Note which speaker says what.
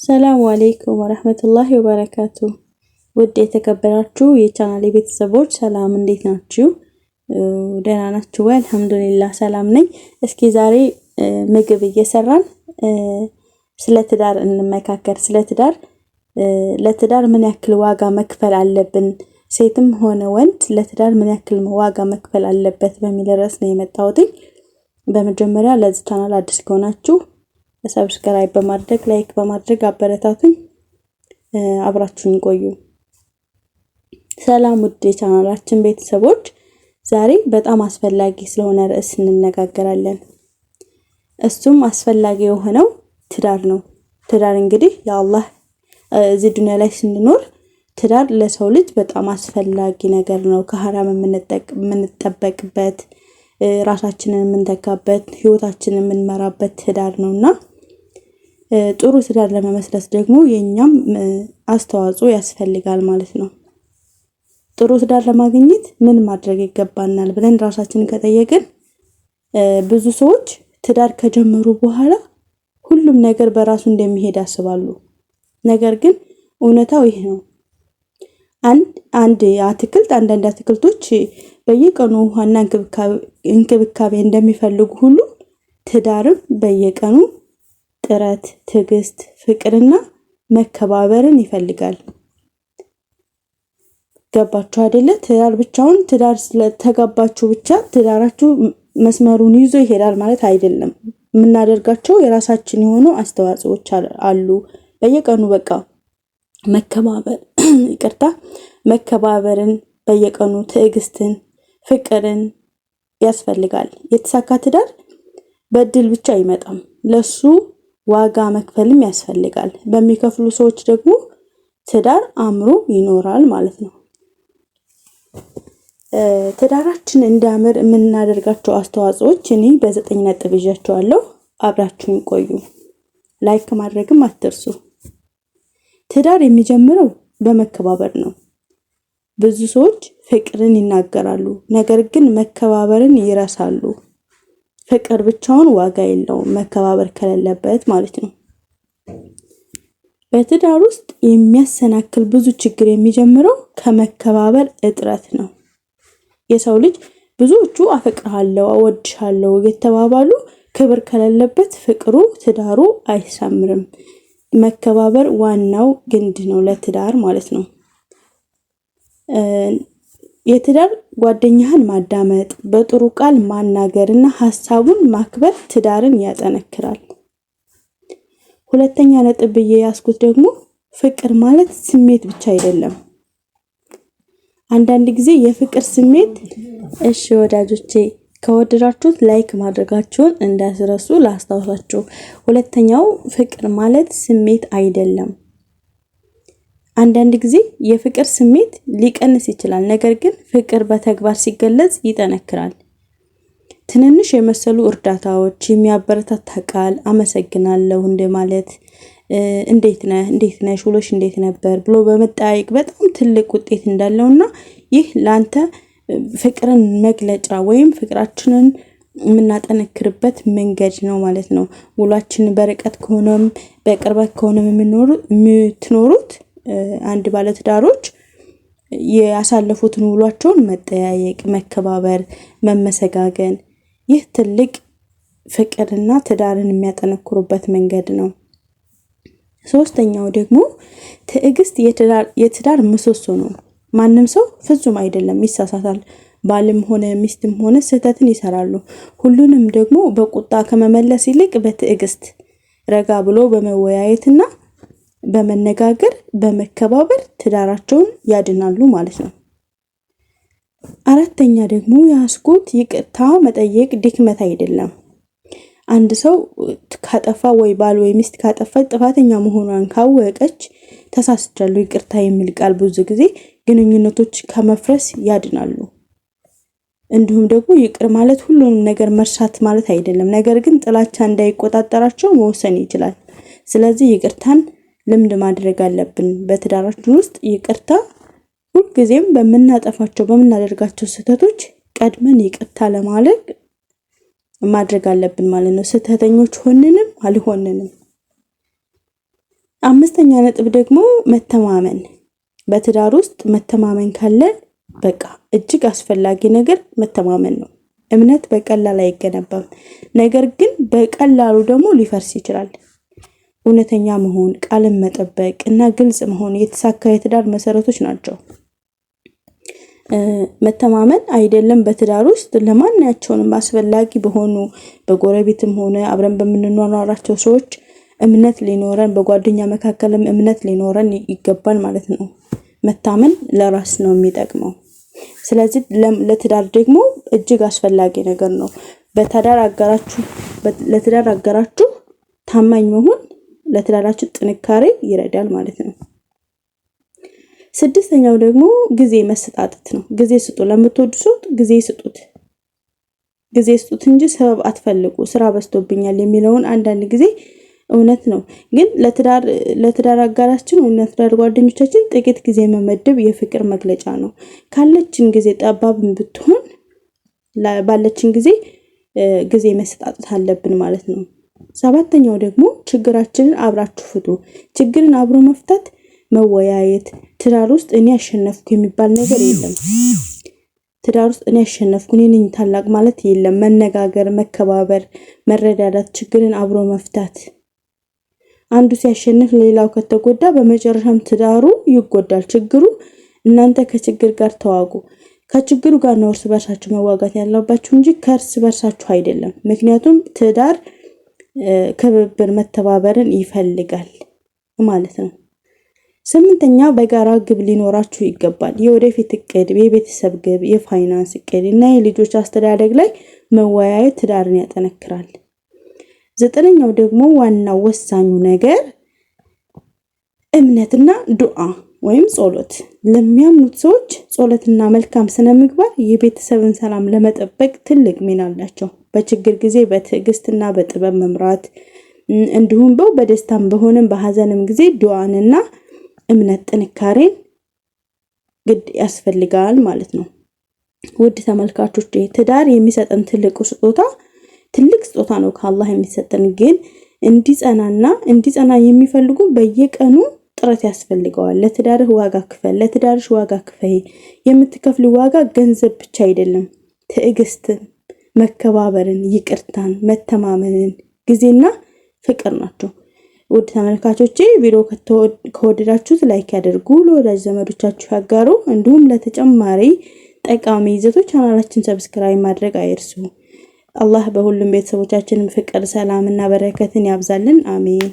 Speaker 1: ሰላም አለይኩም ወራህመቱላሂ ወበረካቱ። ውድ የተከበራችሁ የቻናሌ ቤተሰቦች ሰላም እንዴት ናችሁ? ደህና ናችሁ ወይ? አልሐምዱሊላህ ሰላም ነኝ። እስኪ ዛሬ ምግብ እየሰራን ስለ ትዳር እንመካከር። ስለ ትዳር ለትዳር ምን ያክል ዋጋ መክፈል አለብን፣ ሴትም ሆነ ወንድ ለትዳር ምን ያክል ዋጋ መክፈል አለበት በሚል ርዕስ ነው የመጣሁት። በመጀመሪያ ለዚህ ቻናል አዲስ ከሆናችሁ ሰብስክራይብ በማድረግ ላይክ በማድረግ አበረታቱኝ። አብራችሁን ቆዩ። ሰላም ውድ የቻናላችን ቤተሰቦች፣ ዛሬ በጣም አስፈላጊ ስለሆነ ርዕስ እንነጋገራለን። እሱም አስፈላጊ የሆነው ትዳር ነው። ትዳር እንግዲህ የአላህ እዚህ ዱንያ ላይ ስንኖር ትዳር ለሰው ልጅ በጣም አስፈላጊ ነገር ነው። ከሐራም የምንጠበቅበት፣ ራሳችንን የምንተካበት፣ ህይወታችንን የምንመራበት ትዳር ነውና ጥሩ ትዳር ለመመስረት ደግሞ የኛም አስተዋጽኦ ያስፈልጋል ማለት ነው። ጥሩ ትዳር ለማግኘት ምን ማድረግ ይገባናል ብለን ራሳችንን ከጠየቅን ብዙ ሰዎች ትዳር ከጀመሩ በኋላ ሁሉም ነገር በራሱ እንደሚሄድ ያስባሉ። ነገር ግን እውነታው ይሄ ነው። አንዳንድ አትክልቶች በየቀኑ ውሃና እንክብካቤ እንደሚፈልጉ ሁሉ ትዳርም በየቀኑ ጥረት፣ ትዕግስት፣ ፍቅርና መከባበርን ይፈልጋል። ገባችሁ አይደለ? ትዳር ብቻውን ትዳር ስለተጋባችሁ ብቻ ትዳራችሁ መስመሩን ይዞ ይሄዳል ማለት አይደለም። የምናደርጋቸው የራሳችን የሆኑ አስተዋጽኦዎች አሉ። በየቀኑ በቃ መከባበርን በየቀኑ ትዕግስትን፣ ፍቅርን ያስፈልጋል። የተሳካ ትዳር በእድል ብቻ አይመጣም። ለሱ ዋጋ መክፈልም ያስፈልጋል። በሚከፍሉ ሰዎች ደግሞ ትዳር አምሮ ይኖራል ማለት ነው። ትዳራችን እንዲያምር የምናደርጋቸው አስተዋጽኦዎች እኔ በ9 ነጥብ ይዣቸዋለሁ። አብራችሁን ቆዩ። ላይክ ማድረግም አትርሱ። ትዳር የሚጀምረው በመከባበር ነው። ብዙ ሰዎች ፍቅርን ይናገራሉ፣ ነገር ግን መከባበርን ይረሳሉ። ፍቅር ብቻውን ዋጋ የለውም መከባበር ከሌለበት ማለት ነው። በትዳር ውስጥ የሚያሰናክል ብዙ ችግር የሚጀምረው ከመከባበር እጥረት ነው። የሰው ልጅ ብዙዎቹ አፈቅርሃለሁ፣ እወድሻለሁ የተባባሉ ክብር ከሌለበት ፍቅሩ ትዳሩ አይሳምርም። መከባበር ዋናው ግንድ ነው ለትዳር ማለት ነው። የትዳር ጓደኛህን ማዳመጥ፣ በጥሩ ቃል ማናገርና ሐሳቡን ማክበር ትዳርን ያጠነክራል። ሁለተኛ ነጥብ ብዬ ያስኩት ደግሞ ፍቅር ማለት ስሜት ብቻ አይደለም። አንዳንድ ጊዜ የፍቅር ስሜት ወዳጆቼ ከወደዳችሁት ላይክ ማድረጋችሁን እንዳትረሱ ላስታውሳችሁ። ሁለተኛው ፍቅር ማለት ስሜት አይደለም። አንዳንድ ጊዜ የፍቅር ስሜት ሊቀንስ ይችላል፣ ነገር ግን ፍቅር በተግባር ሲገለጽ ይጠነክራል። ትንንሽ የመሰሉ እርዳታዎች፣ የሚያበረታታ ቃል፣ አመሰግናለሁ እንደማለት፣ እንዴት ነሽ፣ ውሎሽ እንዴት ነበር ብሎ በመጠያየቅ በጣም ትልቅ ውጤት እንዳለውና ይህ ላንተ ፍቅርን መግለጫ ወይም ፍቅራችንን የምናጠነክርበት መንገድ ነው ማለት ነው። ውሏችን በርቀት ከሆነም በቅርበት ከሆነም የምትኖሩት አንድ ባለትዳሮች ያሳለፉትን ውሏቸውን መጠያየቅ፣ መከባበር፣ መመሰጋገን ይህ ትልቅ ፍቅርና ትዳርን የሚያጠነክሩበት መንገድ ነው። ሶስተኛው ደግሞ ትዕግስት የትዳር ምሰሶ ነው። ማንም ሰው ፍጹም አይደለም፣ ይሳሳታል። ባልም ሆነ ሚስትም ሆነ ስህተትን ይሰራሉ። ሁሉንም ደግሞ በቁጣ ከመመለስ ይልቅ በትዕግስት ረጋ ብሎ በመወያየትና በመነጋገር በመከባበር ትዳራቸውን ያድናሉ ማለት ነው። አራተኛ ደግሞ ያስኩት ይቅርታ መጠየቅ ድክመት አይደለም። አንድ ሰው ካጠፋ ወይ ባል ወይ ሚስት ካጠፋች ጥፋተኛ መሆኗን ካወቀች ተሳስቻለሁ ይቅርታ የሚል ቃል ብዙ ጊዜ ግንኙነቶች ከመፍረስ ያድናሉ። እንዲሁም ደግሞ ይቅር ማለት ሁሉንም ነገር መርሳት ማለት አይደለም፣ ነገር ግን ጥላቻ እንዳይቆጣጠራቸው መወሰን ይችላል። ስለዚህ ይቅርታን ልምድ ማድረግ አለብን። በትዳራችን ውስጥ ይቅርታ ሁልጊዜም በምናደርጋቸው ስህተቶች ቀድመን ይቅርታ ለማለት ማድረግ አለብን ማለት ነው። ስህተተኞች ሆንንም አልሆንንም አምስተኛ ነጥብ ደግሞ መተማመን። በትዳር ውስጥ መተማመን ካለ በቃ እጅግ አስፈላጊ ነገር መተማመን ነው። እምነት በቀላሉ አይገነባም፣ ነገር ግን በቀላሉ ደግሞ ሊፈርስ ይችላል። እውነተኛ መሆን፣ ቃልን መጠበቅ እና ግልጽ መሆን የተሳካ የትዳር መሰረቶች ናቸው። መተማመን አይደለም በትዳር ውስጥ ለማንኛቸውም አስፈላጊ በሆኑ በጎረቤትም ሆነ አብረን በምንኗኗራቸው ሰዎች እምነት ሊኖረን፣ በጓደኛ መካከልም እምነት ሊኖረን ይገባል ማለት ነው። መታመን ለራስ ነው የሚጠቅመው። ስለዚህ ለትዳር ደግሞ እጅግ አስፈላጊ ነገር ነው። ለትዳር አጋራችሁ ታማኝ መሆን ለትዳራችሁ ጥንካሬ ይረዳል ማለት ነው። ስድስተኛው ደግሞ ጊዜ መሰጣጠት ነው። ጊዜ ስጡ፣ ለምትወዱ ሰው ጊዜ ስጡት። ጊዜ ስጡት እንጂ ሰበብ አትፈልጉ። ስራ በዝቶብኛል የሚለውን አንዳንድ ጊዜ እውነት ነው፣ ግን ለትዳር አጋራችን ወይም ለትዳር ጓደኞቻችን ጥቂት ጊዜ መመደብ የፍቅር መግለጫ ነው። ካለችን ጊዜ ጠባብን ብትሆን ባለችን ጊዜ መሰጣጠት አለብን ማለት ነው። ሰባተኛው ደግሞ ችግራችንን አብራችሁ ፍቱ። ችግርን አብሮ መፍታት፣ መወያየት። ትዳር ውስጥ እኔ አሸነፍኩ የሚባል ነገር የለም። ትዳር ውስጥ እኔ አሸነፍኩ እኔ ነኝ ታላቅ ማለት የለም። መነጋገር፣ መከባበር፣ መረዳዳት፣ ችግርን አብሮ መፍታት። አንዱ ሲያሸንፍ ሌላው ከተጎዳ በመጨረሻም ትዳሩ ይጎዳል። ችግሩ እናንተ ከችግር ጋር ተዋጉ። ከችግሩ ጋር ነው እርስ በርሳችሁ መዋጋት ያለባችሁ እንጂ ከእርስ በርሳችሁ አይደለም። ምክንያቱም ትዳር ክብብር፣ መተባበርን ይፈልጋል ማለት ነው። ስምንተኛ በጋራ ግብ ሊኖራችሁ ይገባል። የወደፊት እቅድ፣ የቤተሰብ ግብ፣ የፋይናንስ እቅድ እና የልጆች አስተዳደግ ላይ መወያየት ትዳርን ያጠነክራል። ዘጠነኛው ደግሞ ዋናው ወሳኙ ነገር እምነትና ዱዓ ወይም ጸሎት። ለሚያምኑት ሰዎች ጸሎትና መልካም ስነ ምግባር የቤተሰብን ሰላም ለመጠበቅ ትልቅ ሚና አላቸው። በችግር ጊዜ በትዕግስትና በጥበብ መምራት፣ እንዲሁም በደስታም በሆነም በሐዘንም ጊዜ ዱዓንና እምነት ጥንካሬን ግድ ያስፈልጋል ማለት ነው። ውድ ተመልካቾች ትዳር የሚሰጠን ትልቅ ስጦታ ነው ከአላህ የሚሰጠን። ግን እንዲጸና የሚፈልጉ በየቀኑ ጥረት ያስፈልገዋል። ለትዳርህ ዋጋ ክፈል፣ ለትዳርሽ ዋጋ ክፈይ። የምትከፍል ዋጋ ገንዘብ ብቻ አይደለም፣ ትዕግስትን፣ መከባበርን፣ ይቅርታን፣ መተማመንን፣ ጊዜና ፍቅር ናቸው። ውድ ተመልካቾቼ ቪዲዮ ከወደዳችሁት ላይክ ያድርጉ፣ ለወዳጅ ዘመዶቻችሁ ያጋሩ። እንዲሁም ለተጨማሪ ጠቃሚ ይዘቶች ቻናላችን ሰብስክራይብ ማድረግ አይርሱ። አላህ በሁሉም ቤተሰቦቻችን ፍቅር፣ ሰላም እና በረከትን ያብዛልን። አሜን።